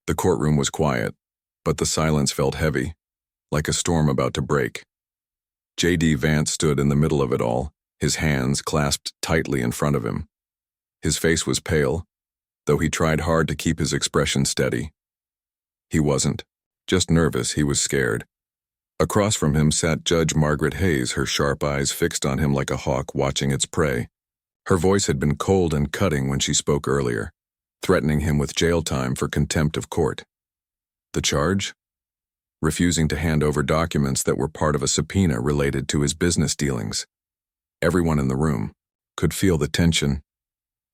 The courtroom was quiet, but the silence felt heavy, like a storm about to break. J.D. Vance stood in the middle of it all, his hands clasped tightly in front of him. His face was pale, though he tried hard to keep his expression steady. He wasn't just nervous, he was scared. Across from him sat Judge Margaret Hayes, her sharp eyes fixed on him like a hawk watching its prey. Her voice had been cold and cutting when she spoke earlier, threatening him with jail time for contempt of court. The charge? Refusing to hand over documents that were part of a subpoena related to his business dealings. Everyone in the room could feel the tension.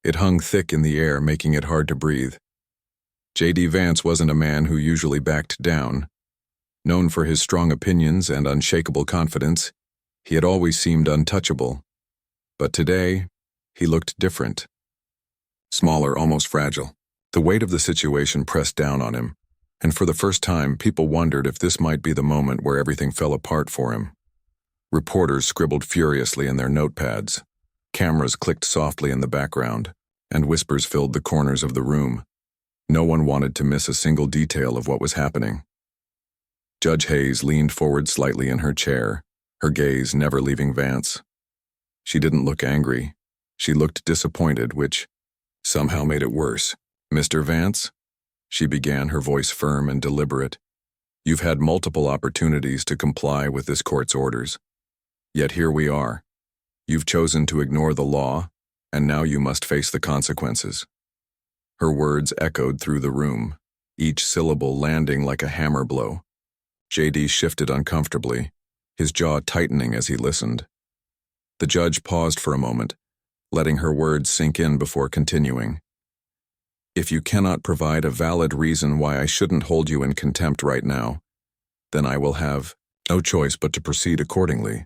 It hung thick in the air, making it hard to breathe. J.D. Vance wasn't a man who usually backed down. Known for his strong opinions and unshakable confidence, he had always seemed untouchable. But today, he looked different. Smaller, almost fragile. The weight of the situation pressed down on him, and for the first time, people wondered if this might be the moment where everything fell apart for him. Reporters scribbled furiously in their notepads. Cameras clicked softly in the background, and whispers filled the corners of the room. No one wanted to miss a single detail of what was happening. Judge Hayes leaned forward slightly in her chair, her gaze never leaving Vance. She didn't look angry. She looked disappointed, which somehow made it worse. "Mr. Vance?" she began, her voice firm and deliberate. "You've had multiple opportunities to comply with this court's orders. Yet here we are. You've chosen to ignore the law, and now you must face the consequences." Her words echoed through the room, each syllable landing like a hammer blow. J.D. shifted uncomfortably, his jaw tightening as he listened. The judge paused for a moment, letting her words sink in before continuing. "If you cannot provide a valid reason why I shouldn't hold you in contempt right now, then I will have no choice but to proceed accordingly.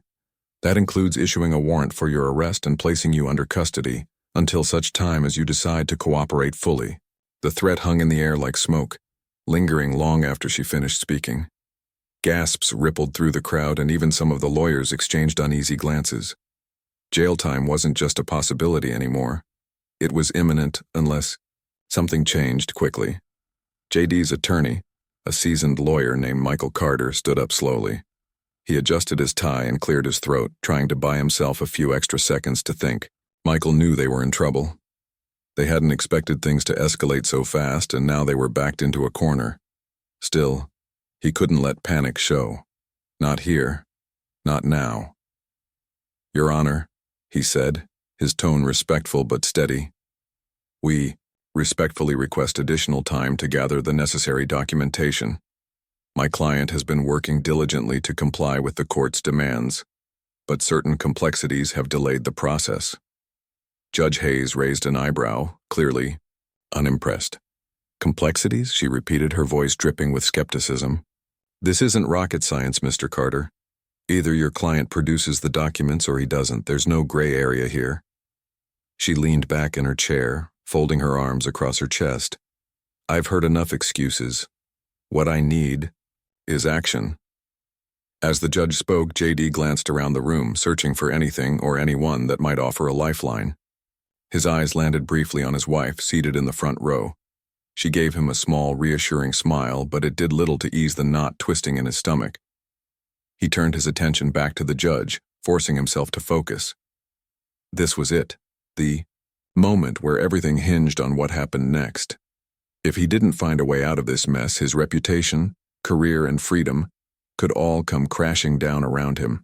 That includes issuing a warrant for your arrest and placing you under custody until such time as you decide to cooperate fully." The threat hung in the air like smoke, lingering long after she finished speaking. Gasps rippled through the crowd, and even some of the lawyers exchanged uneasy glances. Jail time wasn't just a possibility anymore. It was imminent unless something changed quickly. J.D.'s attorney, a seasoned lawyer named Michael Carter, stood up slowly. He adjusted his tie and cleared his throat, trying to buy himself a few extra seconds to think. Michael knew they were in trouble. They hadn't expected things to escalate so fast, and now they were backed into a corner. Still, he couldn't let panic show. Not here. Not now. "Your Honor," he said, his tone respectful but steady. "We respectfully request additional time to gather the necessary documentation. My client has been working diligently to comply with the court's demands, but certain complexities have delayed the process." Judge Hayes raised an eyebrow, clearly unimpressed. "Complexities?" she repeated, her voice dripping with skepticism. "This isn't rocket science, Mr. Carter. Either your client produces the documents or he doesn't. There's no gray area here." She leaned back in her chair, folding her arms across her chest. "I've heard enough excuses. What I need is action." As the judge spoke, J.D. glanced around the room, searching for anything or anyone that might offer a lifeline. His eyes landed briefly on his wife, seated in the front row. She gave him a small, reassuring smile, but it did little to ease the knot twisting in his stomach. He turned his attention back to the judge, forcing himself to focus. This was it, the moment where everything hinged on what happened next. If he didn't find a way out of this mess, his reputation, career, and freedom could all come crashing down around him.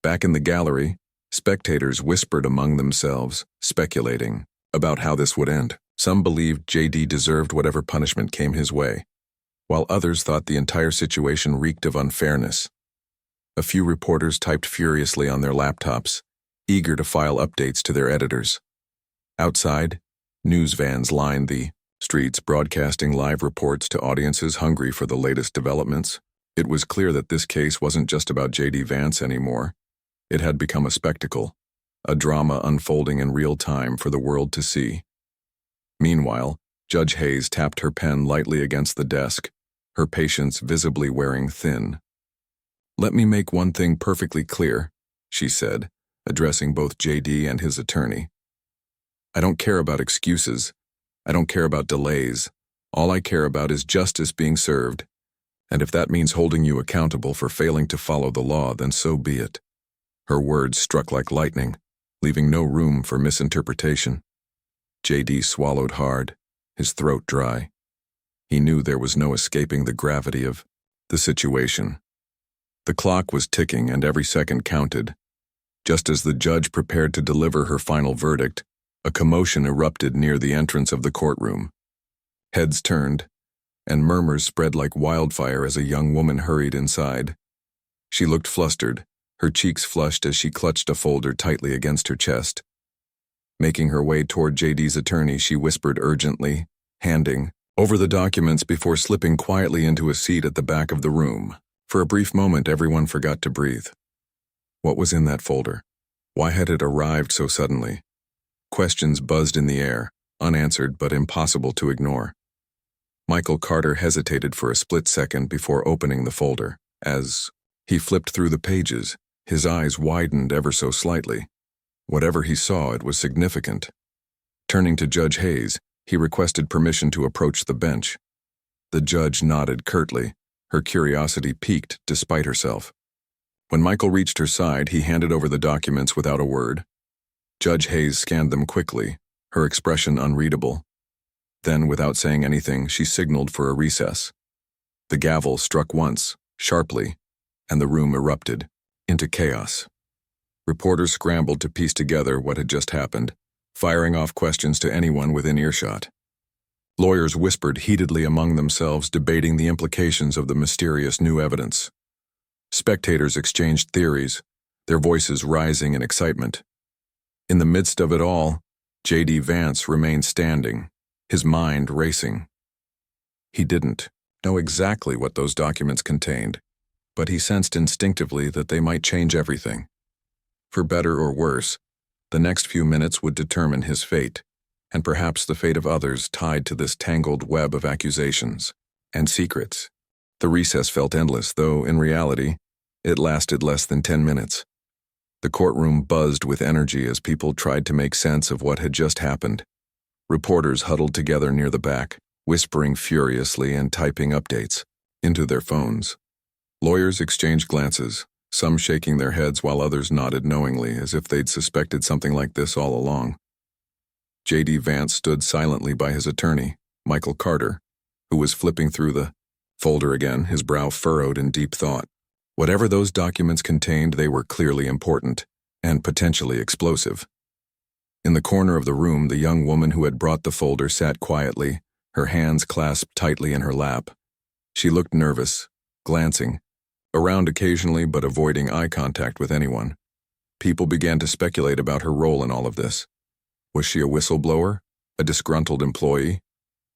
Back in the gallery, spectators whispered among themselves, speculating about how this would end. Some believed J.D. deserved whatever punishment came his way, while others thought the entire situation reeked of unfairness. A few reporters typed furiously on their laptops, eager to file updates to their editors. Outside, news vans lined the streets, broadcasting live reports to audiences hungry for the latest developments. It was clear that this case wasn't just about J.D. Vance anymore. It had become a spectacle, a drama unfolding in real time for the world to see. Meanwhile, Judge Hayes tapped her pen lightly against the desk, her patience visibly wearing thin. "Let me make one thing perfectly clear," she said, addressing both J.D. and his attorney. "I don't care about excuses. I don't care about delays. All I care about is justice being served, and if that means holding you accountable for failing to follow the law, then so be it." Her words struck like lightning, leaving no room for misinterpretation. JD swallowed hard, his throat dry. He knew there was no escaping the gravity of the situation. The clock was ticking and every second counted. Just as the judge prepared to deliver her final verdict, a commotion erupted near the entrance of the courtroom. Heads turned, and murmurs spread like wildfire as a young woman hurried inside. She looked flustered, her cheeks flushed as she clutched a folder tightly against her chest. Making her way toward JD's attorney, she whispered urgently, handing over the documents before slipping quietly into a seat at the back of the room. For a brief moment, everyone forgot to breathe. What was in that folder? Why had it arrived so suddenly? Questions buzzed in the air, unanswered but impossible to ignore. Michael Carter hesitated for a split second before opening the folder. As he flipped through the pages, his eyes widened ever so slightly. Whatever he saw, it was significant. Turning to Judge Hayes, he requested permission to approach the bench. The judge nodded curtly, her curiosity piqued despite herself. When Michael reached her side, he handed over the documents without a word. Judge Hayes scanned them quickly, her expression unreadable. Then, without saying anything, she signaled for a recess. The gavel struck once, sharply, and the room erupted into chaos. Reporters scrambled to piece together what had just happened, firing off questions to anyone within earshot. Lawyers whispered heatedly among themselves, debating the implications of the mysterious new evidence. Spectators exchanged theories, their voices rising in excitement. In the midst of it all, J.D. Vance remained standing, his mind racing. He didn't know exactly what those documents contained, but he sensed instinctively that they might change everything. For better or worse, the next few minutes would determine his fate, and perhaps the fate of others tied to this tangled web of accusations and secrets. The recess felt endless, though in reality, it lasted less than 10 minutes. The courtroom buzzed with energy as people tried to make sense of what had just happened. Reporters huddled together near the back, whispering furiously and typing updates into their phones. Lawyers exchanged glances, some shaking their heads while others nodded knowingly as if they'd suspected something like this all along. J.D. Vance stood silently by his attorney, Michael Carter, who was flipping through the folder again, his brow furrowed in deep thought. Whatever those documents contained, they were clearly important and potentially explosive. In the corner of the room, the young woman who had brought the folder sat quietly, her hands clasped tightly in her lap. She looked nervous, glancing around occasionally but avoiding eye contact with anyone. People began to speculate about her role in all of this. Was she a whistleblower, a disgruntled employee,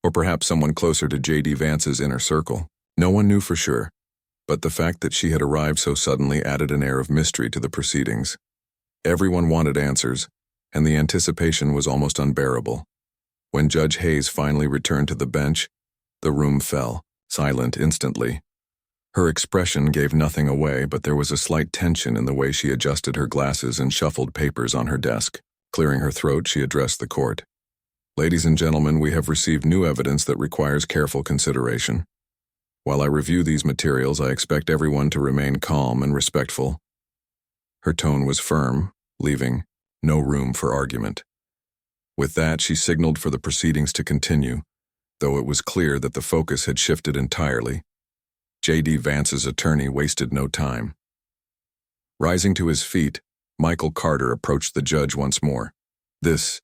or perhaps someone closer to J.D. Vance's inner circle? No one knew for sure, but the fact that she had arrived so suddenly added an air of mystery to the proceedings. Everyone wanted answers, and the anticipation was almost unbearable. When Judge Hayes finally returned to the bench, the room fell, silent instantly. Her expression gave nothing away, but there was a slight tension in the way she adjusted her glasses and shuffled papers on her desk. Clearing her throat, she addressed the court. "Ladies and gentlemen, we have received new evidence that requires careful consideration. While I review these materials, I expect everyone to remain calm and respectful." Her tone was firm, leaving no room for argument. With that, she signaled for the proceedings to continue, though it was clear that the focus had shifted entirely. J.D. Vance's attorney wasted no time. Rising to his feet, Michael Carter approached the judge once more, this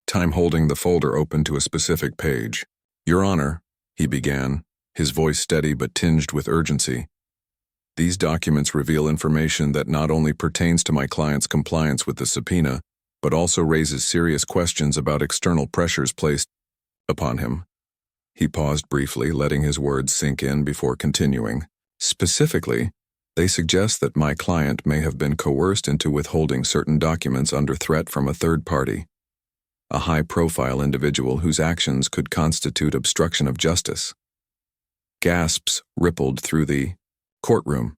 time holding the folder open to a specific page. "Your Honor," he began, his voice steady but tinged with urgency, "these documents reveal information that not only pertains to my client's compliance with the subpoena, but also raises serious questions about external pressures placed upon him." He paused briefly, letting his words sink in before continuing. "Specifically, they suggest that my client may have been coerced into withholding certain documents under threat from a third party, a high-profile individual whose actions could constitute obstruction of justice." Gasps rippled through the courtroom.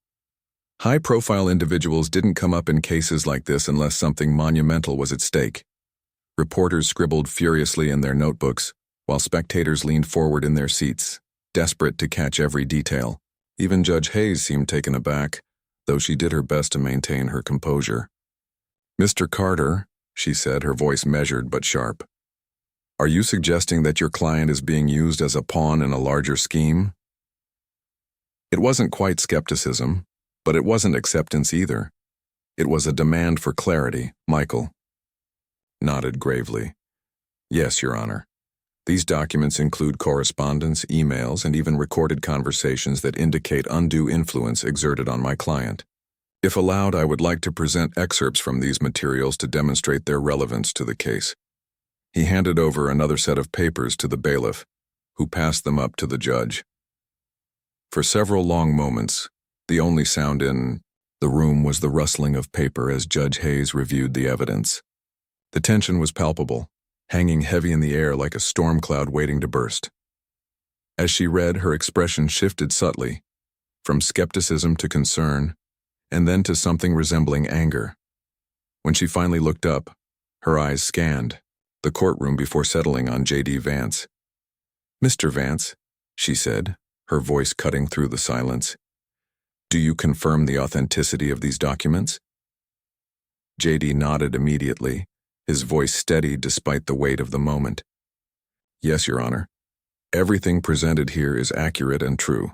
High-profile individuals didn't come up in cases like this unless something monumental was at stake. Reporters scribbled furiously in their notebooks, while spectators leaned forward in their seats, desperate to catch every detail. Even Judge Hayes seemed taken aback, though she did her best to maintain her composure. "Mr. Carter," she said, her voice measured but sharp, "are you suggesting that your client is being used as a pawn in a larger scheme?" It wasn't quite skepticism, but it wasn't acceptance either. It was a demand for clarity. Michael nodded gravely. "Yes, Your Honor. These documents include correspondence, emails, and even recorded conversations that indicate undue influence exerted on my client. If allowed, I would like to present excerpts from these materials to demonstrate their relevance to the case." He handed over another set of papers to the bailiff, who passed them up to the judge. For several long moments, the only sound in the room was the rustling of paper as Judge Hayes reviewed the evidence. The tension was palpable, hanging heavy in the air like a storm cloud waiting to burst. As she read, her expression shifted subtly, from skepticism to concern, and then to something resembling anger. When she finally looked up, her eyes scanned the courtroom before settling on J.D. Vance. "Mr. Vance," she said, her voice cutting through the silence, "do you confirm the authenticity of these documents?" J.D. nodded immediately, his voice steady despite the weight of the moment. "Yes, Your Honor. Everything presented here is accurate and true."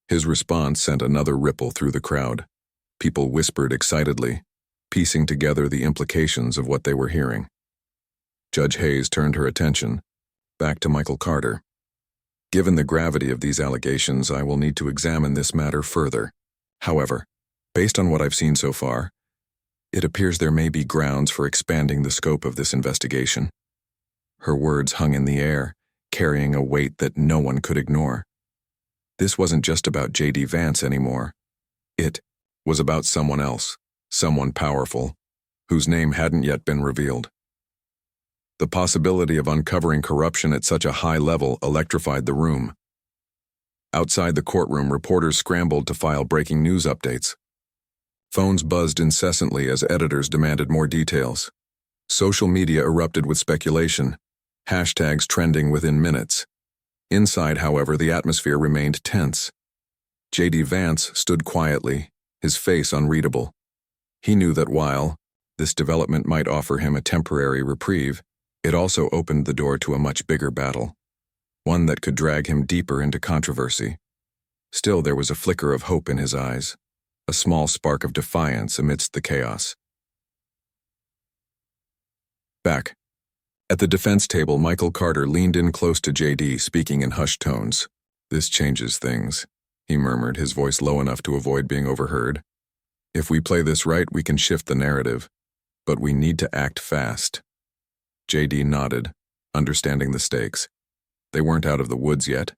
His response sent another ripple through the crowd. People whispered excitedly, piecing together the implications of what they were hearing. Judge Hayes turned her attention back to Michael Carter. "Given the gravity of these allegations, I will need to examine this matter further. However, based on what I've seen so far, it appears there may be grounds for expanding the scope of this investigation." Her words hung in the air, carrying a weight that no one could ignore. This wasn't just about J.D. Vance anymore. It was about someone else, someone powerful, whose name hadn't yet been revealed. The possibility of uncovering corruption at such a high level electrified the room. Outside the courtroom, reporters scrambled to file breaking news updates. Phones buzzed incessantly as editors demanded more details. Social media erupted with speculation, hashtags trending within minutes. Inside, however, the atmosphere remained tense. J.D. Vance stood quietly, his face unreadable. He knew that while this development might offer him a temporary reprieve, it also opened the door to a much bigger battle, one that could drag him deeper into controversy. Still, there was a flicker of hope in his eyes, a small spark of defiance amidst the chaos. Back at the defense table, Michael Carter leaned in close to J.D., speaking in hushed tones. "This changes things," he murmured, his voice low enough to avoid being overheard. "If we play this right, we can shift the narrative, but we need to act fast." J.D. nodded, understanding the stakes. They weren't out of the woods yet,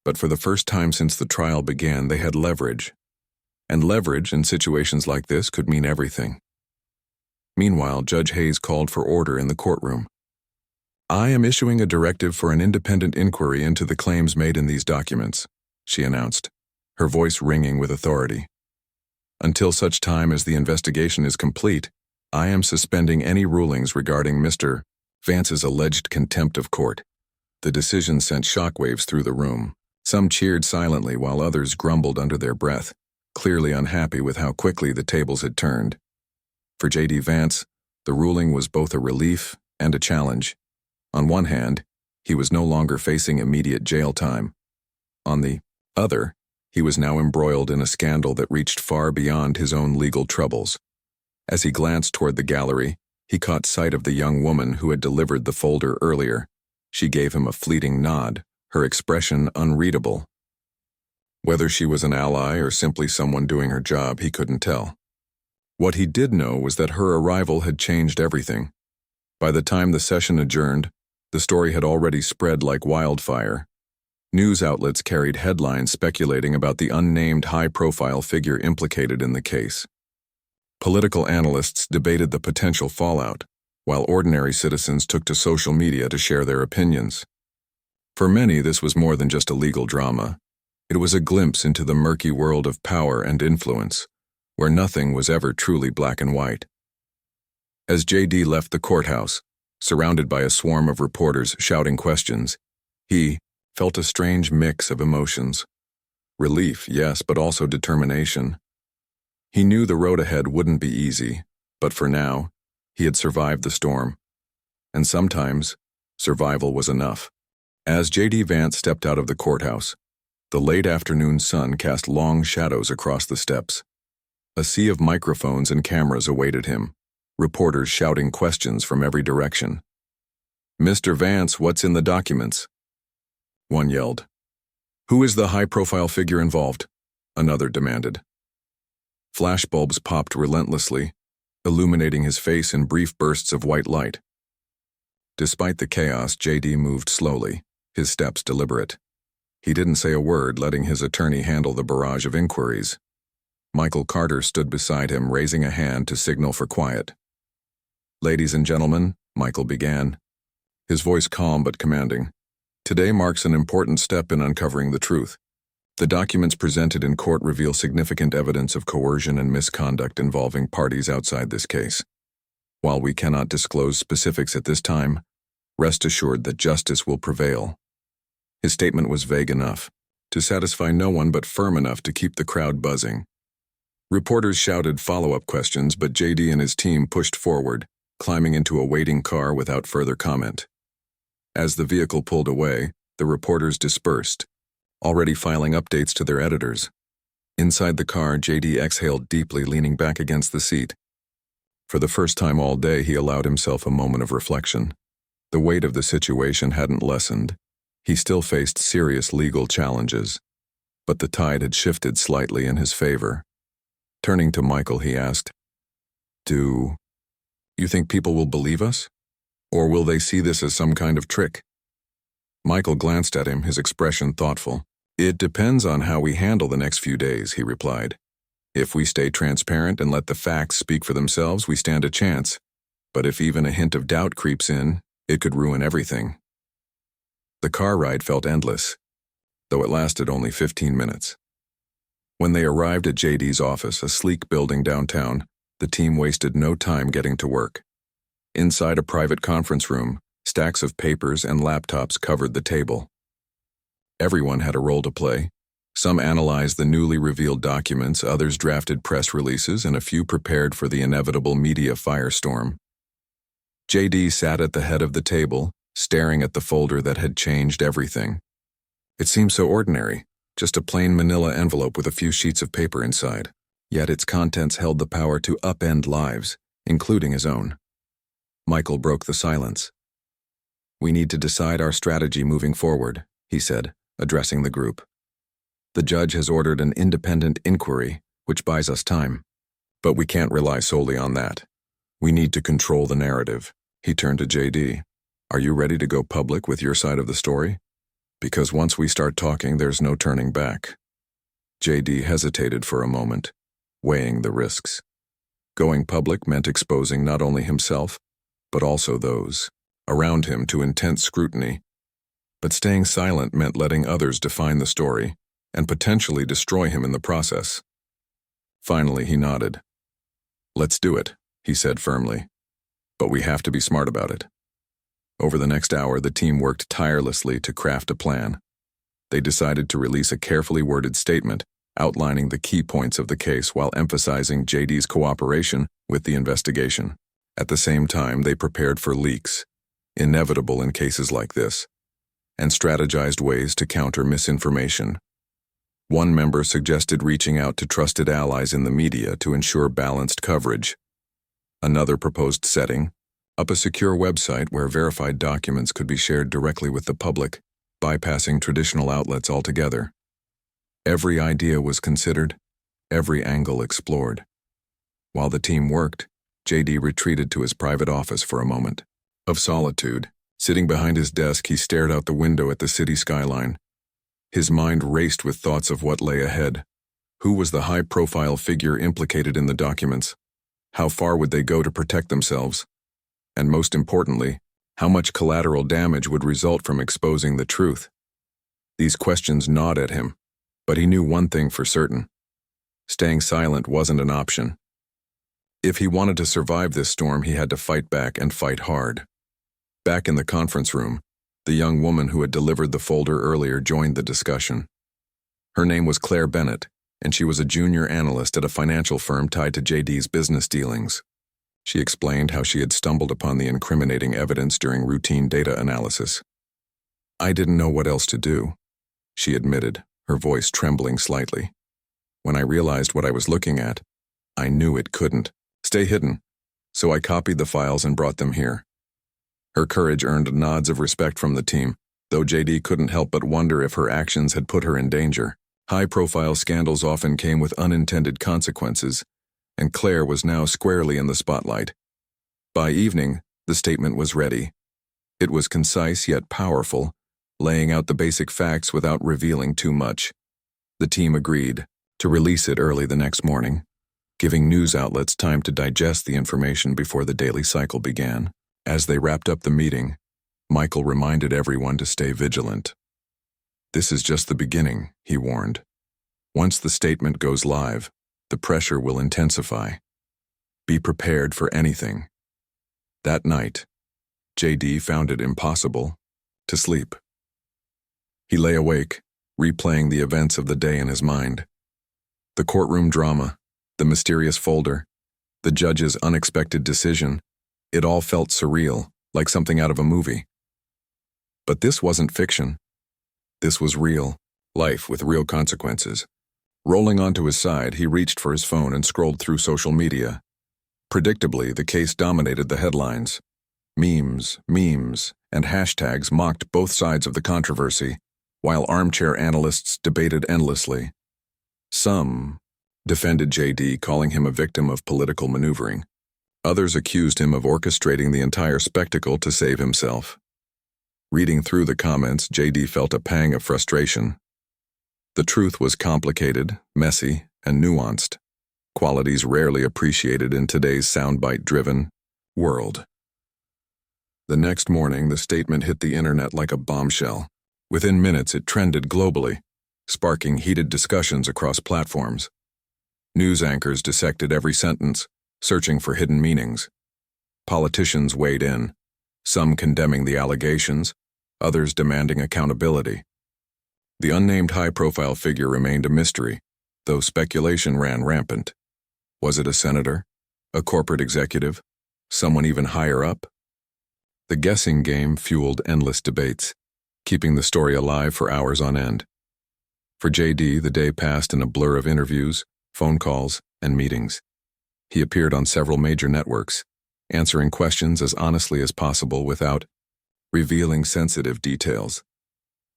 but for the first time since the trial began, they had leverage. And leverage in situations like this could mean everything. Meanwhile, Judge Hayes called for order in the courtroom. "I am issuing a directive for an independent inquiry into the claims made in these documents," she announced, her voice ringing with authority. "Until such time as the investigation is complete, I am suspending any rulings regarding Mr. Vance's alleged contempt of court." The decision sent shockwaves through the room. Some cheered silently while others grumbled under their breath, clearly unhappy with how quickly the tables had turned. For J.D. Vance, the ruling was both a relief and a challenge. On one hand, he was no longer facing immediate jail time. On the other, he was now embroiled in a scandal that reached far beyond his own legal troubles. As he glanced toward the gallery, he caught sight of the young woman who had delivered the folder earlier. She gave him a fleeting nod, her expression unreadable. Whether she was an ally or simply someone doing her job, he couldn't tell. What he did know was that her arrival had changed everything. By the time the session adjourned, the story had already spread like wildfire. News outlets carried headlines speculating about the unnamed high-profile figure implicated in the case. Political analysts debated the potential fallout, while ordinary citizens took to social media to share their opinions. For many, this was more than just a legal drama. It was a glimpse into the murky world of power and influence, where nothing was ever truly black and white. As J.D. left the courthouse, surrounded by a swarm of reporters shouting questions. He felt a strange mix of emotions. Relief, yes, but also determination. He knew the road ahead wouldn't be easy, but for now, he had survived the storm. And sometimes, survival was enough. As J.D. Vance stepped out of the courthouse, the late afternoon sun cast long shadows across the steps. A sea of microphones and cameras awaited him, reporters shouting questions from every direction. "Mr. Vance, what's in the documents?" One yelled. "Who is the high-profile figure involved?" Another demanded. Flashbulbs popped relentlessly, illuminating his face in brief bursts of white light. Despite the chaos, J.D. moved slowly, his steps deliberate. He didn't say a word, letting his attorney handle the barrage of inquiries. Michael Carter stood beside him, raising a hand to signal for quiet. "Ladies and gentlemen," Michael began, his voice calm but commanding, "today marks an important step in uncovering the truth. The documents presented in court reveal significant evidence of coercion and misconduct involving parties outside this case. While we cannot disclose specifics at this time, rest assured that justice will prevail." His statement was vague enough to satisfy no one, but firm enough to keep the crowd buzzing. Reporters shouted follow-up questions, but J.D. and his team pushed forward, climbing into a waiting car without further comment. As the vehicle pulled away, the reporters dispersed, already filing updates to their editors. Inside the car, J.D. exhaled deeply, leaning back against the seat. For the first time all day, he allowed himself a moment of reflection. The weight of the situation hadn't lessened. He still faced serious legal challenges, but the tide had shifted slightly in his favor. Turning to Michael, he asked, "Do you think people will believe us? Or will they see this as some kind of trick?" Michael glanced at him, his expression thoughtful. "It depends on how we handle the next few days," he replied. "If we stay transparent and let the facts speak for themselves, we stand a chance. But if even a hint of doubt creeps in, it could ruin everything." The car ride felt endless, though it lasted only 15 minutes. When they arrived at J.D.'s office, a sleek building downtown, the team wasted no time getting to work. Inside a private conference room, stacks of papers and laptops covered the table. Everyone had a role to play. Some analyzed the newly revealed documents, others drafted press releases, and a few prepared for the inevitable media firestorm. J.D. sat at the head of the table, staring at the folder that had changed everything. It seemed so ordinary, just a plain manila envelope with a few sheets of paper inside. Yet its contents held the power to upend lives, including his own. Michael broke the silence. "We need to decide our strategy moving forward," he said, addressing the group. "The judge has ordered an independent inquiry, which buys us time. But we can't rely solely on that. We need to control the narrative." He turned to J.D. "Are you ready to go public with your side of the story? Because once we start talking, there's no turning back." J.D. hesitated for a moment, weighing the risks. Going public meant exposing not only himself, but also those around him to intense scrutiny. But staying silent meant letting others define the story and potentially destroy him in the process. Finally, he nodded. "Let's do it," he said firmly. "But we have to be smart about it." Over the next hour, the team worked tirelessly to craft a plan. They decided to release a carefully worded statement outlining the key points of the case while emphasizing J.D.'s cooperation with the investigation. At the same time, they prepared for leaks, inevitable in cases like this, and strategized ways to counter misinformation. One member suggested reaching out to trusted allies in the media to ensure balanced coverage. Another proposed setting up a secure website where verified documents could be shared directly with the public, bypassing traditional outlets altogether. Every idea was considered, every angle explored. While the team worked, J.D. retreated to his private office for a moment of solitude. Sitting behind his desk, he stared out the window at the city skyline. His mind raced with thoughts of what lay ahead. Who was the high-profile figure implicated in the documents? How far would they go to protect themselves? And most importantly, how much collateral damage would result from exposing the truth? These questions gnawed at him, but he knew one thing for certain. Staying silent wasn't an option. If he wanted to survive this storm, he had to fight back and fight hard. Back in the conference room, the young woman who had delivered the folder earlier joined the discussion. Her name was Claire Bennett, and she was a junior analyst at a financial firm tied to JD's business dealings. She explained how she had stumbled upon the incriminating evidence during routine data analysis. "I didn't know what else to do," she admitted, her voice trembling slightly. "When I realized what I was looking at, I knew it couldn't stay hidden, so I copied the files and brought them here." Her courage earned nods of respect from the team, though JD couldn't help but wonder if her actions had put her in danger. High-profile scandals often came with unintended consequences, and Claire was now squarely in the spotlight. By evening, the statement was ready. It was concise yet powerful, laying out the basic facts without revealing too much. The team agreed to release it early the next morning, giving news outlets time to digest the information before the daily cycle began. As they wrapped up the meeting, Michael reminded everyone to stay vigilant. "This is just the beginning," he warned. "Once the statement goes live, the pressure will intensify. Be prepared for anything." That night, JD found it impossible to sleep. He lay awake, replaying the events of the day in his mind. The courtroom drama, the mysterious folder, the judge's unexpected decision, it all felt surreal, like something out of a movie. But this wasn't fiction. This was real, life with real consequences. Rolling onto his side, he reached for his phone and scrolled through social media. Predictably, the case dominated the headlines. Memes, and hashtags mocked both sides of the controversy, while armchair analysts debated endlessly. Some defended JD, calling him a victim of political maneuvering. Others accused him of orchestrating the entire spectacle to save himself. Reading through the comments, JD felt a pang of frustration. The truth was complicated, messy, and nuanced, qualities rarely appreciated in today's soundbite-driven world. The next morning, the statement hit the internet like a bombshell. Within minutes, it trended globally, sparking heated discussions across platforms. News anchors dissected every sentence, searching for hidden meanings. Politicians weighed in, some condemning the allegations, others demanding accountability. The unnamed high-profile figure remained a mystery, though speculation ran rampant. Was it a senator? A corporate executive? Someone even higher up? The guessing game fueled endless debates, keeping the story alive for hours on end. For JD, the day passed in a blur of interviews, phone calls, and meetings. He appeared on several major networks, answering questions as honestly as possible without revealing sensitive details.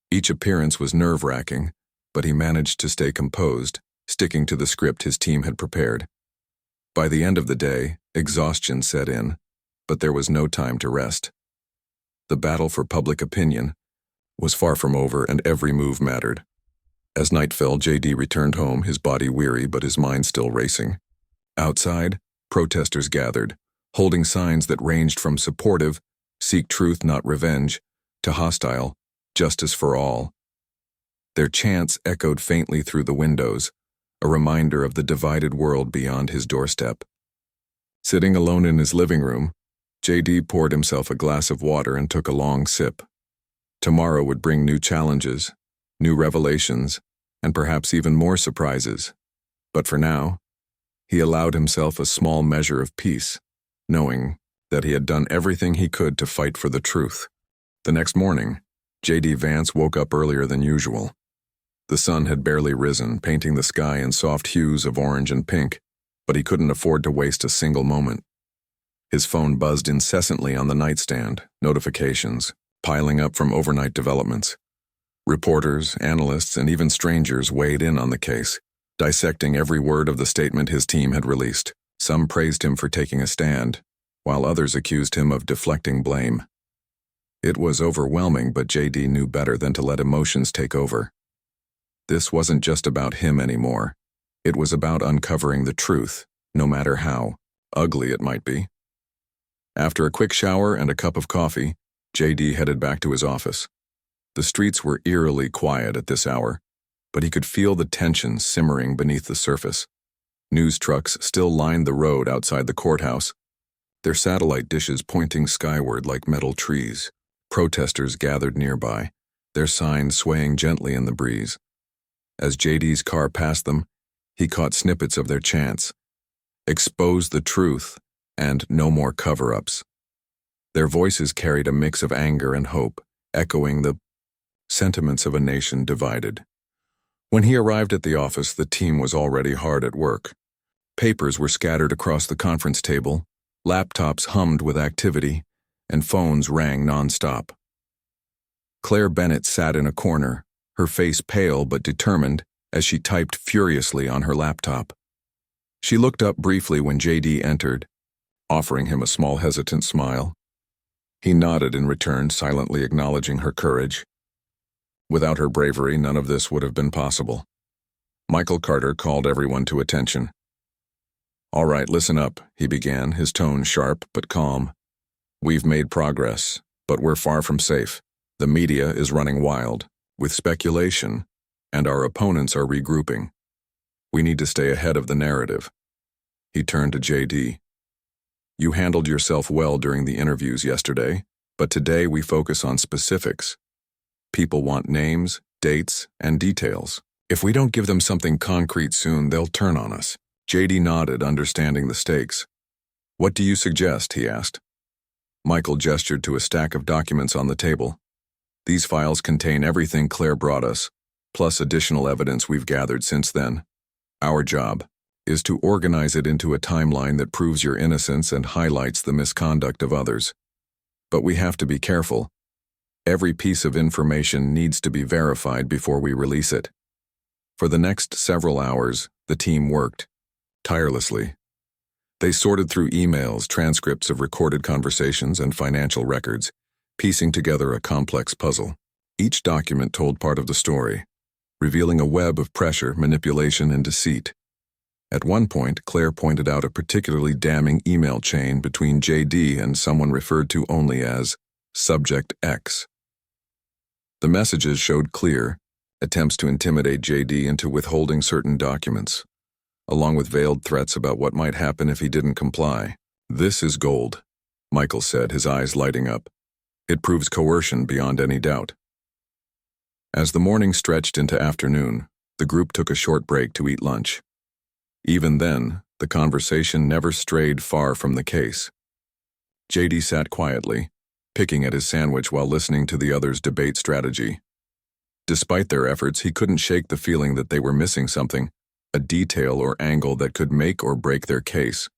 Each appearance was nerve-wracking, but he managed to stay composed, sticking to the script his team had prepared. By the end of the day, exhaustion set in, but there was no time to rest. The battle for public opinion was far from over, and every move mattered. As night fell, JD returned home, his body weary but his mind still racing. Outside, protesters gathered, holding signs that ranged from supportive, "Seek truth, not revenge," to hostile, "Justice for all." Their chants echoed faintly through the windows, a reminder of the divided world beyond his doorstep. Sitting alone in his living room, JD poured himself a glass of water and took a long sip. Tomorrow would bring new challenges, new revelations, and perhaps even more surprises. But for now, he allowed himself a small measure of peace, knowing that he had done everything he could to fight for the truth. The next morning, JD Vance woke up earlier than usual. The sun had barely risen, painting the sky in soft hues of orange and pink, but he couldn't afford to waste a single moment. His phone buzzed incessantly on the nightstand, notifications piling up from overnight developments. Reporters, analysts, and even strangers weighed in on the case, dissecting every word of the statement his team had released. Some praised him for taking a stand, while others accused him of deflecting blame. It was overwhelming, but JD knew better than to let emotions take over. This wasn't just about him anymore. It was about uncovering the truth, no matter how ugly it might be. After a quick shower and a cup of coffee, JD headed back to his office. The streets were eerily quiet at this hour, but he could feel the tension simmering beneath the surface. News trucks still lined the road outside the courthouse, their satellite dishes pointing skyward like metal trees. Protesters gathered nearby, their signs swaying gently in the breeze. As JD's car passed them, he caught snippets of their chants: "Expose the truth," and "No more cover-ups." Their voices carried a mix of anger and hope, echoing the sentiments of a nation divided. When he arrived at the office, the team was already hard at work. Papers were scattered across the conference table, laptops hummed with activity, and phones rang non-stop. Claire Bennett sat in a corner, her face pale but determined, as she typed furiously on her laptop. She looked up briefly when JD entered, offering him a small hesitant smile. He nodded in return, silently acknowledging her courage. Without her bravery, none of this would have been possible. Michael Carter called everyone to attention. "All right, listen up," he began, his tone sharp but calm. "We've made progress, but we're far from safe. The media is running wild, with speculation, and our opponents are regrouping. We need to stay ahead of the narrative." He turned to JD. "You handled yourself well during the interviews yesterday, but today we focus on specifics. People want names, dates, and details. If we don't give them something concrete soon, they'll turn on us." JD nodded, understanding the stakes. "What do you suggest?" he asked. Michael gestured to a stack of documents on the table. "These files contain everything Claire brought us, plus additional evidence we've gathered since then. Our job is to organize it into a timeline that proves your innocence and highlights the misconduct of others. But we have to be careful. Every piece of information needs to be verified before we release it." For the next several hours, the team worked tirelessly. They sorted through emails, transcripts of recorded conversations, and financial records, piecing together a complex puzzle. Each document told part of the story, revealing a web of pressure, manipulation, and deceit. At one point, Claire pointed out a particularly damning email chain between JD and someone referred to only as Subject X. The messages showed clear attempts to intimidate JD into withholding certain documents, along with veiled threats about what might happen if he didn't comply. "This is gold," Michael said, his eyes lighting up. "It proves coercion beyond any doubt." As the morning stretched into afternoon, the group took a short break to eat lunch. Even then, the conversation never strayed far from the case. JD sat quietly, picking at his sandwich while listening to the others debate strategy. Despite their efforts, he couldn't shake the feeling that they were missing something, a detail or angle that could make or break their case.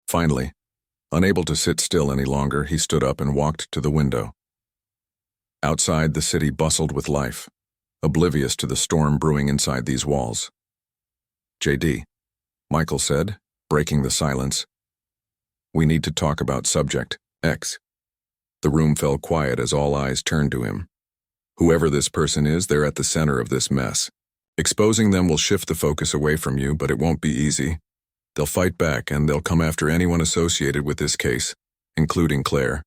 Finally, unable to sit still any longer, he stood up and walked to the window. Outside, the city bustled with life, oblivious to the storm brewing inside these walls. "JD," Michael said, breaking the silence, "we need to talk about Subject X." The room fell quiet as all eyes turned to him. "Whoever this person is, they're at the center of this mess. Exposing them will shift the focus away from you, but it won't be easy. They'll fight back, and they'll come after anyone associated with this case, including Claire."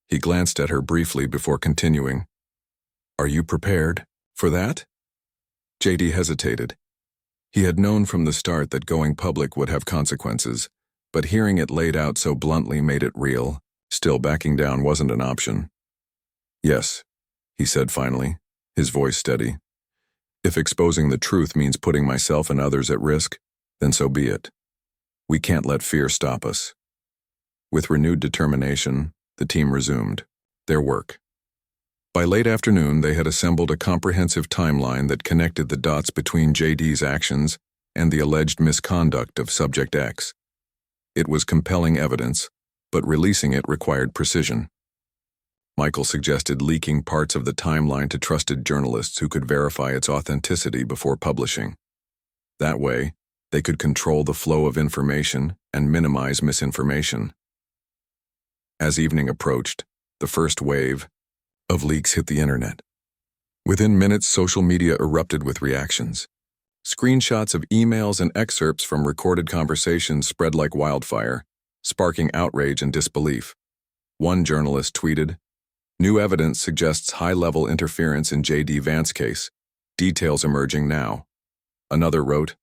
He glanced at her briefly before continuing. "Are you prepared for that?" JD hesitated. He had known from the start that going public would have consequences, but hearing it laid out so bluntly made it real. Still, backing down wasn't an option. "Yes," he said finally, his voice steady. "If exposing the truth means putting myself and others at risk, then so be it. We can't let fear stop us." With renewed determination, the team resumed their work. By late afternoon, they had assembled a comprehensive timeline that connected the dots between JD's actions and the alleged misconduct of Subject X. It was compelling evidence, but releasing it required precision. Michael suggested leaking parts of the timeline to trusted journalists who could verify its authenticity before publishing. That way, they could control the flow of information and minimize misinformation. As evening approached, the first wave of leaks hit the internet. Within minutes, social media erupted with reactions. Screenshots of emails and excerpts from recorded conversations spread like wildfire, sparking outrage and disbelief. One journalist tweeted, "New evidence suggests high-level interference in J.D. Vance case. Details emerging now." Another wrote,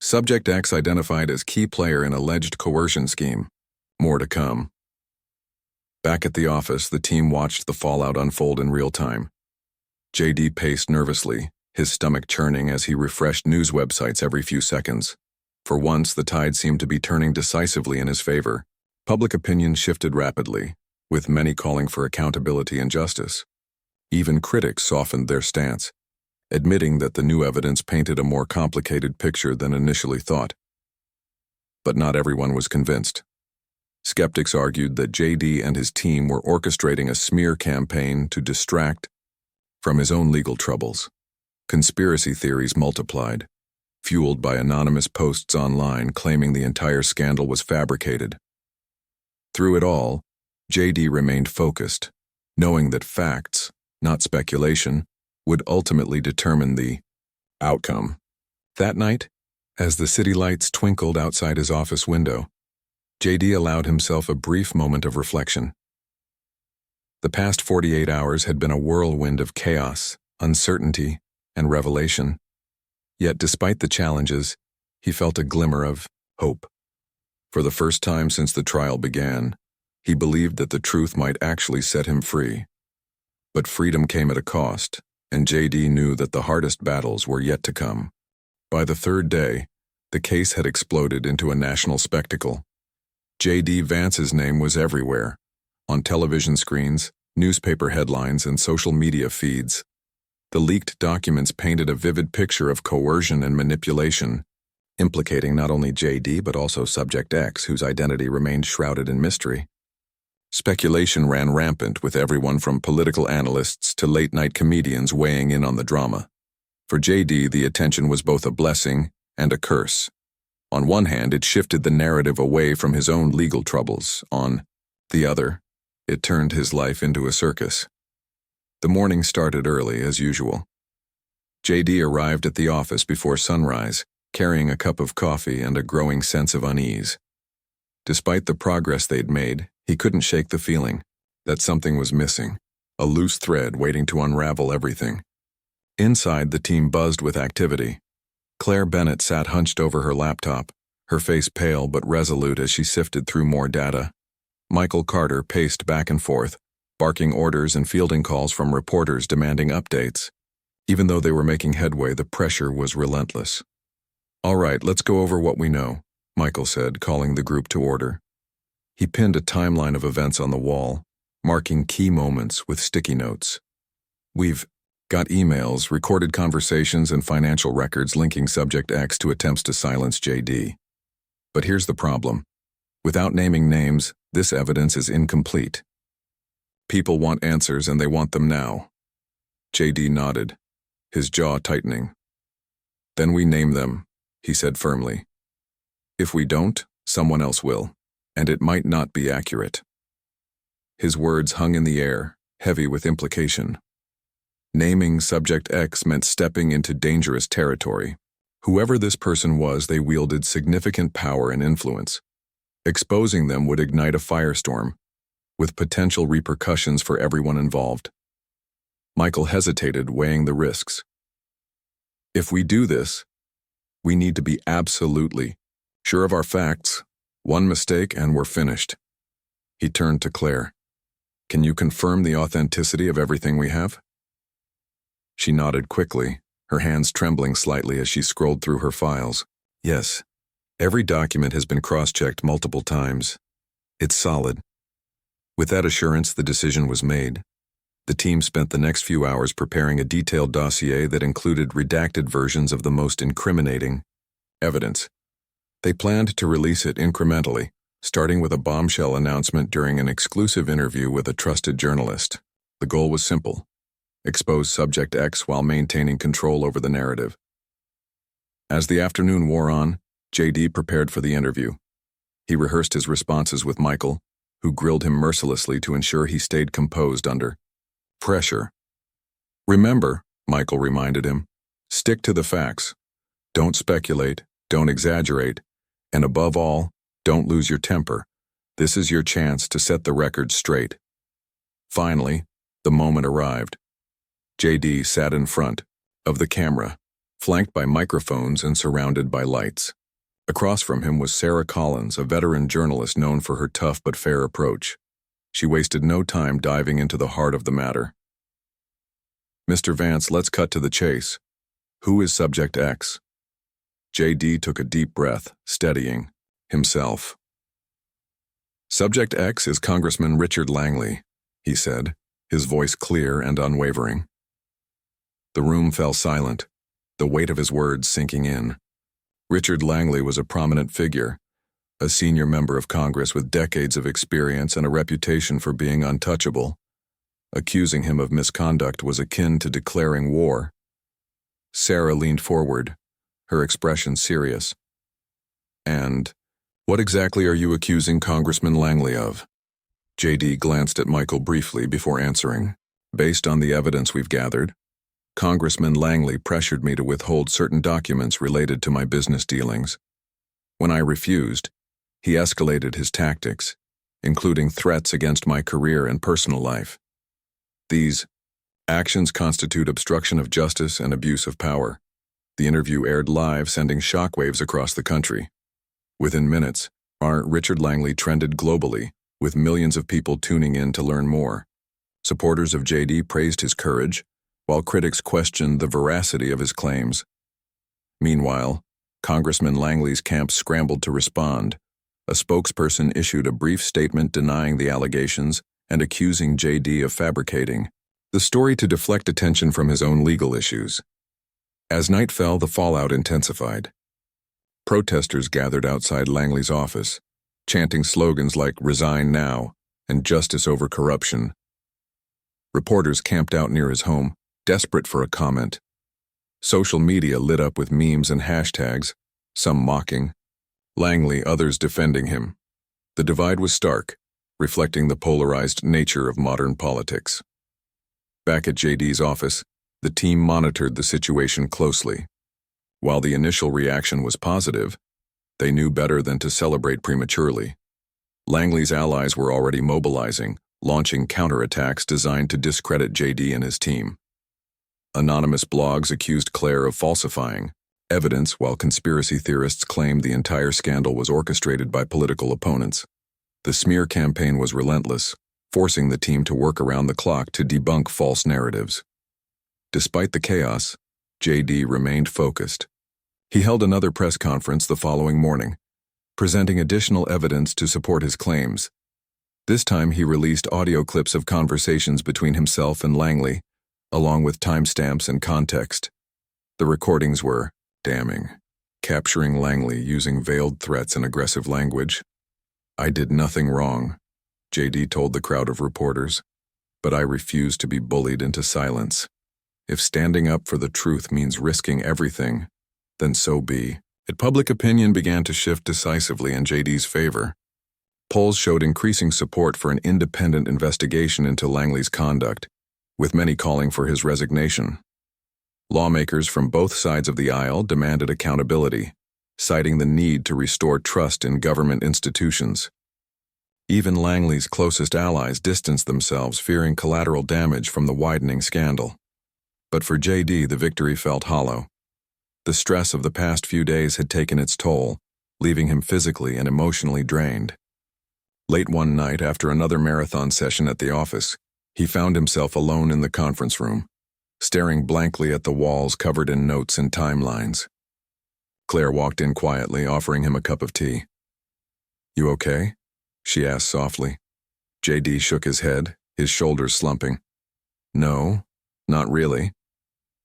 "Subject X identified as key player in alleged coercion scheme. More to come. Back at the office, the team watched the fallout unfold in real time. JD paced nervously, his stomach churning as he refreshed news websites every few seconds. For once, the tide seemed to be turning decisively in his favor. Public opinion shifted rapidly, with many calling for accountability and justice. Even critics softened their stance, admitting that the new evidence painted a more complicated picture than initially thought. But not everyone was convinced. Skeptics argued that JD and his team were orchestrating a smear campaign to distract from his own legal troubles. Conspiracy theories multiplied, fueled by anonymous posts online claiming the entire scandal was fabricated. Through it all, JD remained focused, knowing that facts, not speculation, would ultimately determine the outcome. That night, as the city lights twinkled outside his office window, JD allowed himself a brief moment of reflection. The past 48 hours had been a whirlwind of chaos, uncertainty, and revelation. Yet despite the challenges, he felt a glimmer of hope. For the first time since the trial began, he believed that the truth might actually set him free. But freedom came at a cost, and JD knew that the hardest battles were yet to come. By the third day, the case had exploded into a national spectacle. JD Vance's name was everywhere, on television screens, newspaper headlines, and social media feeds. The leaked documents painted a vivid picture of coercion and manipulation, implicating not only JD but also Subject X, whose identity remained shrouded in mystery. Speculation ran rampant, with everyone from political analysts to late-night comedians weighing in on the drama. For JD, the attention was both a blessing and a curse. On one hand, it shifted the narrative away from his own legal troubles. On the other, it turned his life into a circus. The morning started early, as usual. JD arrived at the office before sunrise, carrying a cup of coffee and a growing sense of unease. Despite the progress they'd made, he couldn't shake the feeling that something was missing, a loose thread waiting to unravel everything. Inside, the team buzzed with activity. Claire Bennett sat hunched over her laptop, her face pale but resolute as she sifted through more data. Michael Carter paced back and forth, barking orders and fielding calls from reporters demanding updates. Even though they were making headway, the pressure was relentless. "All right, let's go over what we know," Michael said, calling the group to order. He pinned a timeline of events on the wall, marking key moments with sticky notes. "We've got emails, recorded conversations, and financial records linking Subject X to attempts to silence JD. But here's the problem. Without naming names, this evidence is incomplete. People want answers, and they want them now." JD nodded, his jaw tightening. "Then we name them," he said firmly. "If we don't, someone else will, and it might not be accurate." His words hung in the air, heavy with implication. Naming Subject X meant stepping into dangerous territory. Whoever this person was, they wielded significant power and influence. Exposing them would ignite a firestorm, with potential repercussions for everyone involved. Michael hesitated, weighing the risks. "If we do this, we need to be absolutely sure of our facts. One mistake and we're finished." He turned to Claire. "Can you confirm the authenticity of everything we have?" She nodded quickly, her hands trembling slightly as she scrolled through her files. "Yes, every document has been cross-checked multiple times. It's solid." With that assurance, the decision was made. The team spent the next few hours preparing a detailed dossier that included redacted versions of the most incriminating evidence. They planned to release it incrementally, starting with a bombshell announcement during an exclusive interview with a trusted journalist. The goal was simple: expose Subject X while maintaining control over the narrative. As the afternoon wore on, JD prepared for the interview. He rehearsed his responses with Michael, who grilled him mercilessly to ensure he stayed composed under pressure. "Remember," Michael reminded him, "stick to the facts. Don't speculate, don't exaggerate, and above all, don't lose your temper. This is your chance to set the record straight." Finally, the moment arrived. JD sat in front of the camera, flanked by microphones and surrounded by lights. Across from him was Sarah Collins, a veteran journalist known for her tough but fair approach. She wasted no time diving into the heart of the matter. "Mr. Vance, let's cut to the chase. Who is Subject X?" J.D. took a deep breath, steadying himself. "Subject X is Congressman Richard Langley," he said, his voice clear and unwavering. The room fell silent, the weight of his words sinking in. Richard Langley was a prominent figure, a senior member of Congress with decades of experience and a reputation for being untouchable. Accusing him of misconduct was akin to declaring war. Sarah leaned forward, her expression serious. "And what exactly are you accusing Congressman Langley of?" J.D. glanced at Michael briefly before answering. "Based on the evidence we've gathered, Congressman Langley pressured me to withhold certain documents related to my business dealings. When I refused, he escalated his tactics, including threats against my career and personal life. These actions constitute obstruction of justice and abuse of power." The interview aired live, sending shockwaves across the country. Within minutes, Richard Langley trended globally, with millions of people tuning in to learn more. Supporters of J.D. praised his courage, while critics questioned the veracity of his claims. Meanwhile, Congressman Langley's camp scrambled to respond. A spokesperson issued a brief statement denying the allegations and accusing J.D. of fabricating the story to deflect attention from his own legal issues. As night fell, the fallout intensified. Protesters gathered outside Langley's office, chanting slogans like "Resign now" and "Justice over corruption." Reporters camped out near his home, desperate for a comment. Social media lit up with memes and hashtags, some mocking Langley, others defending him. The divide was stark, reflecting the polarized nature of modern politics. Back at J.D.'s office, the team monitored the situation closely. While the initial reaction was positive, they knew better than to celebrate prematurely. Langley's allies were already mobilizing, launching counterattacks designed to discredit J.D. and his team. Anonymous blogs accused Claire of falsifying evidence, while conspiracy theorists claimed the entire scandal was orchestrated by political opponents. The smear campaign was relentless, forcing the team to work around the clock to debunk false narratives. Despite the chaos, J.D. remained focused. He held another press conference the following morning, presenting additional evidence to support his claims. This time he released audio clips of conversations between himself and Langley, along with timestamps and context. The recordings were damning, capturing Langley using veiled threats and aggressive language. "I did nothing wrong," J.D. told the crowd of reporters, "but I refuse to be bullied into silence. If standing up for the truth means risking everything, then so be it." Public opinion began to shift decisively in J.D.'s favor. Polls showed increasing support for an independent investigation into Langley's conduct, with many calling for his resignation. Lawmakers from both sides of the aisle demanded accountability, citing the need to restore trust in government institutions. Even Langley's closest allies distanced themselves, fearing collateral damage from the widening scandal. But for J.D., the victory felt hollow. The stress of the past few days had taken its toll, leaving him physically and emotionally drained. Late one night, after another marathon session at the office, he found himself alone in the conference room, staring blankly at the walls covered in notes and timelines. Claire walked in quietly, offering him a cup of tea. "You okay?" she asked softly. J.D. shook his head, his shoulders slumping. "No, not really.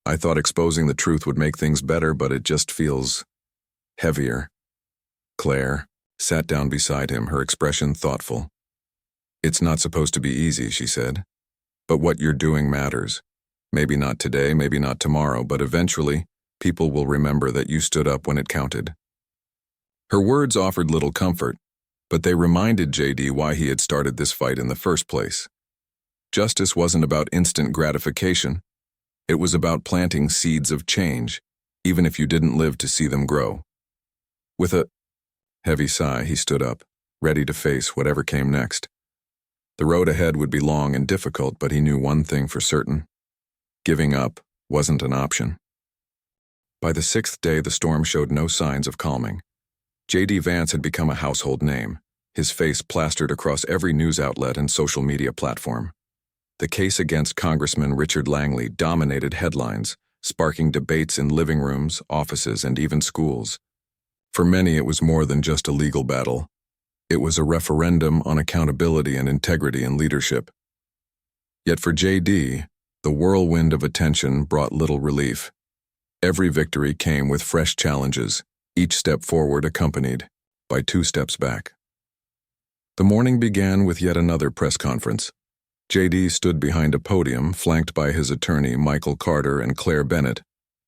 I thought exposing the truth would make things better, but it just feels heavier." Claire sat down beside him, her expression thoughtful. "It's not supposed to be easy," she said. "But what you're doing matters. Maybe not today, maybe not tomorrow, but eventually, people will remember that you stood up when it counted." Her words offered little comfort, but they reminded J.D. why he had started this fight in the first place. Justice wasn't about instant gratification. It was about planting seeds of change, even if you didn't live to see them grow. With a heavy sigh, he stood up, ready to face whatever came next. The road ahead would be long and difficult, but he knew one thing for certain. Giving up wasn't an option. By the 6th day, the storm showed no signs of calming. J.D. Vance had become a household name, his face plastered across every news outlet and social media platform. The case against Congressman Richard Langley dominated headlines, sparking debates in living rooms, offices, and even schools. For many, it was more than just a legal battle. It was a referendum on accountability and integrity in leadership. Yet for J.D., the whirlwind of attention brought little relief. Every victory came with fresh challenges, each step forward accompanied by 2 steps back. The morning began with yet another press conference. J.D. stood behind a podium flanked by his attorney Michael Carter and Claire Bennett,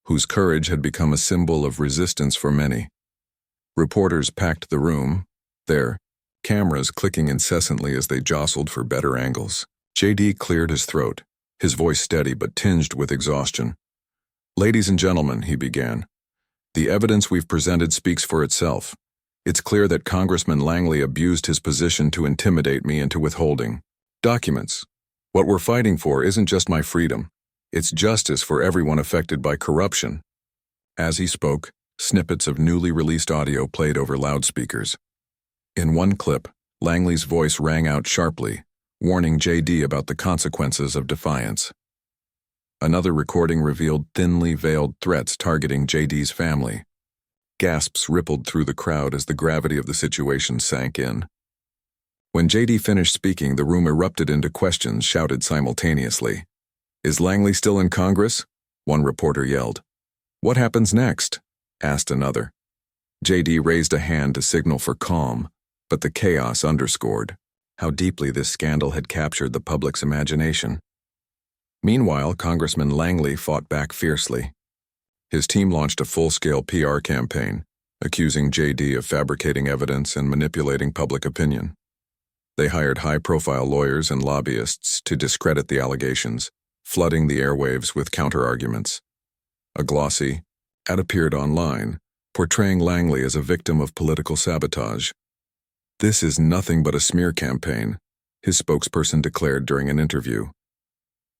whose courage had become a symbol of resistance for many. Reporters packed the room, their cameras clicking incessantly as they jostled for better angles. J.D. cleared his throat, his voice steady but tinged with exhaustion. "Ladies and gentlemen," he began, "the evidence we've presented speaks for itself. It's clear that Congressman Langley abused his position to intimidate me into withholding documents. What we're fighting for isn't just my freedom. It's justice for everyone affected by corruption." As he spoke, snippets of newly released audio played over loudspeakers. In one clip, Langley's voice rang out sharply, warning J.D. about the consequences of defiance. Another recording revealed thinly veiled threats targeting J.D.'s family. Gasps rippled through the crowd as the gravity of the situation sank in. When J.D. finished speaking, the room erupted into questions shouted simultaneously. "Is Langley still in Congress?" one reporter yelled. "What happens next?" asked another. J.D. raised a hand to signal for calm, but the chaos underscored how deeply this scandal had captured the public's imagination. Meanwhile, Congressman Langley fought back fiercely. His team launched a full-scale PR campaign, accusing J.D. of fabricating evidence and manipulating public opinion. They hired high-profile lawyers and lobbyists to discredit the allegations, flooding the airwaves with counter-arguments. A glossy ad appeared online, portraying Langley as a victim of political sabotage. "This is nothing but a smear campaign," his spokesperson declared during an interview.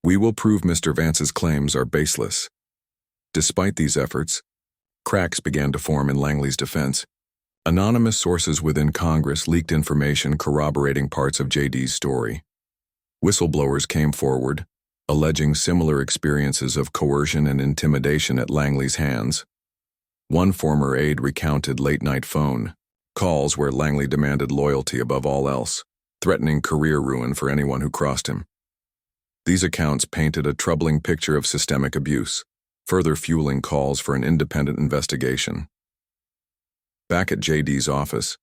"We will prove Mr. Vance's claims are baseless." Despite these efforts, cracks began to form in Langley's defense. Anonymous sources within Congress leaked information corroborating parts of J.D.'s story. Whistleblowers came forward, alleging similar experiences of coercion and intimidation at Langley's hands. One former aide recounted late-night phone calls where Langley demanded loyalty above all else, threatening career ruin for anyone who crossed him. These accounts painted a troubling picture of systemic abuse, further fueling calls for an independent investigation. Back at J.D.'s office,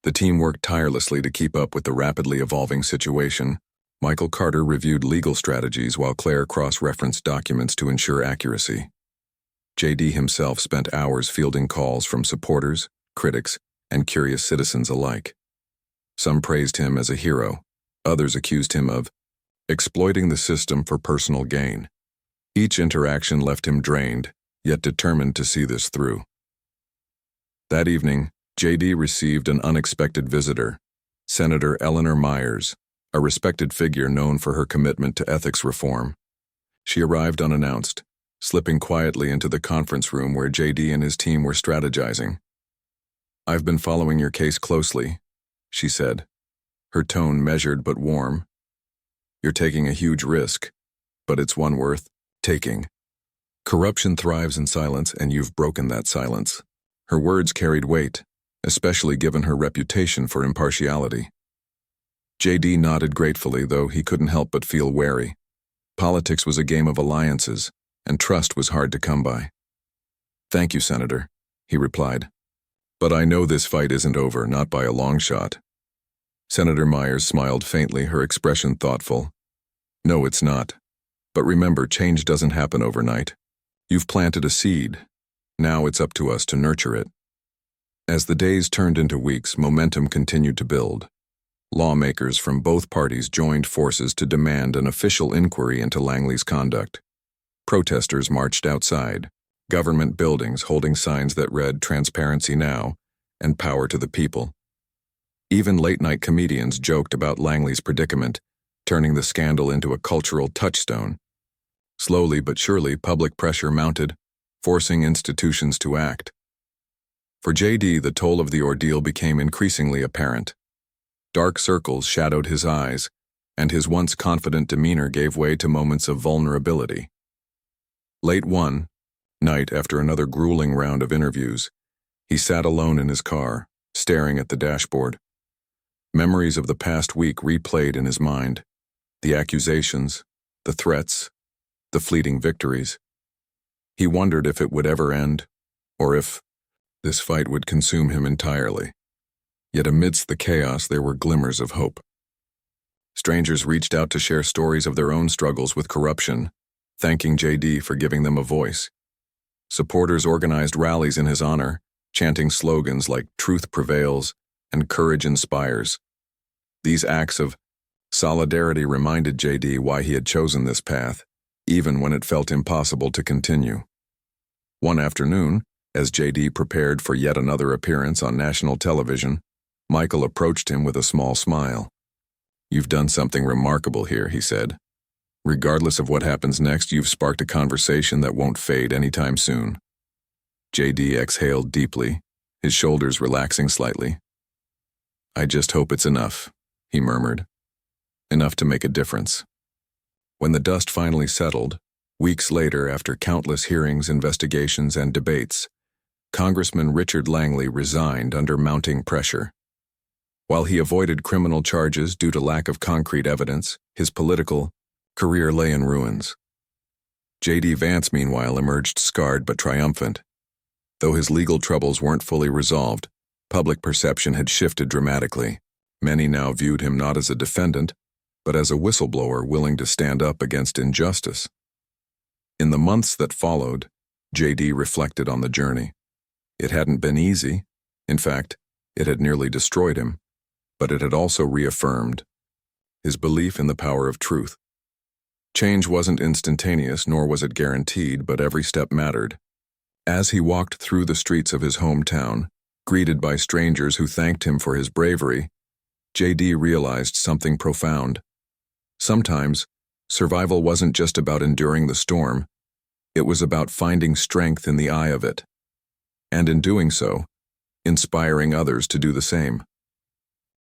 the team worked tirelessly to keep up with the rapidly evolving situation. Michael Carter reviewed legal strategies while Claire cross-referenced documents to ensure accuracy. J.D. himself spent hours fielding calls from supporters, critics, and curious citizens alike. Some praised him as a hero, others accused him of exploiting the system for personal gain. Each interaction left him drained, yet determined to see this through. That evening, J.D. received an unexpected visitor, Senator Eleanor Myers, a respected figure known for her commitment to ethics reform. She arrived unannounced, slipping quietly into the conference room where J.D. and his team were strategizing. "I've been following your case closely," she said, her tone measured but warm. "You're taking a huge risk, but it's one worth taking. Corruption thrives in silence, and you've broken that silence." Her words carried weight, especially given her reputation for impartiality. J.D. nodded gratefully, though he couldn't help but feel wary. Politics was a game of alliances, and trust was hard to come by. "Thank you, Senator," he replied. "But I know this fight isn't over, not by a long shot." Senator Myers smiled faintly, her expression thoughtful. "No, it's not. But remember, change doesn't happen overnight. You've planted a seed. Now it's up to us to nurture it." As the days turned into weeks, momentum continued to build. Lawmakers from both parties joined forces to demand an official inquiry into Langley's conduct. Protesters marched outside, government buildings holding signs that read "Transparency Now" and "Power to the People." Even late-night comedians joked about Langley's predicament, turning the scandal into a cultural touchstone. Slowly but surely, public pressure mounted, forcing institutions to act. For JD, the toll of the ordeal became increasingly apparent. Dark circles shadowed his eyes, and his once confident demeanor gave way to moments of vulnerability. Late one night, after another grueling round of interviews, he sat alone in his car, staring at the dashboard. Memories of the past week replayed in his mind. The accusations, the threats, the fleeting victories. He wondered if it would ever end, or if this fight would consume him entirely. Yet amidst the chaos there were glimmers of hope. Strangers reached out to share stories of their own struggles with corruption, thanking JD for giving them a voice. Supporters organized rallies in his honor, chanting slogans like "Truth prevails" and "Courage inspires." These acts of solidarity reminded JD why he had chosen this path, even when it felt impossible to continue. One afternoon, as JD prepared for yet another appearance on national television, Michael approached him with a small smile. "You've done something remarkable here," he said. "Regardless of what happens next, you've sparked a conversation that won't fade anytime soon." JD exhaled deeply, his shoulders relaxing slightly. "I just hope it's enough," he murmured. "Enough to make a difference." When the dust finally settled, weeks later after countless hearings, investigations, and debates, Congressman Richard Langley resigned under mounting pressure. While he avoided criminal charges due to lack of concrete evidence, his political career lay in ruins. J.D. Vance, meanwhile, emerged scarred but triumphant. Though his legal troubles weren't fully resolved, public perception had shifted dramatically. Many now viewed him not as a defendant, but as a whistleblower willing to stand up against injustice. In the months that followed, J.D. reflected on the journey. It hadn't been easy. In fact, it had nearly destroyed him, but it had also reaffirmed his belief in the power of truth. Change wasn't instantaneous, nor was it guaranteed, but every step mattered. As he walked through the streets of his hometown, greeted by strangers who thanked him for his bravery, J.D. realized something profound. Sometimes, survival wasn't just about enduring the storm. It was about finding strength in the eye of it. And in doing so, inspiring others to do the same.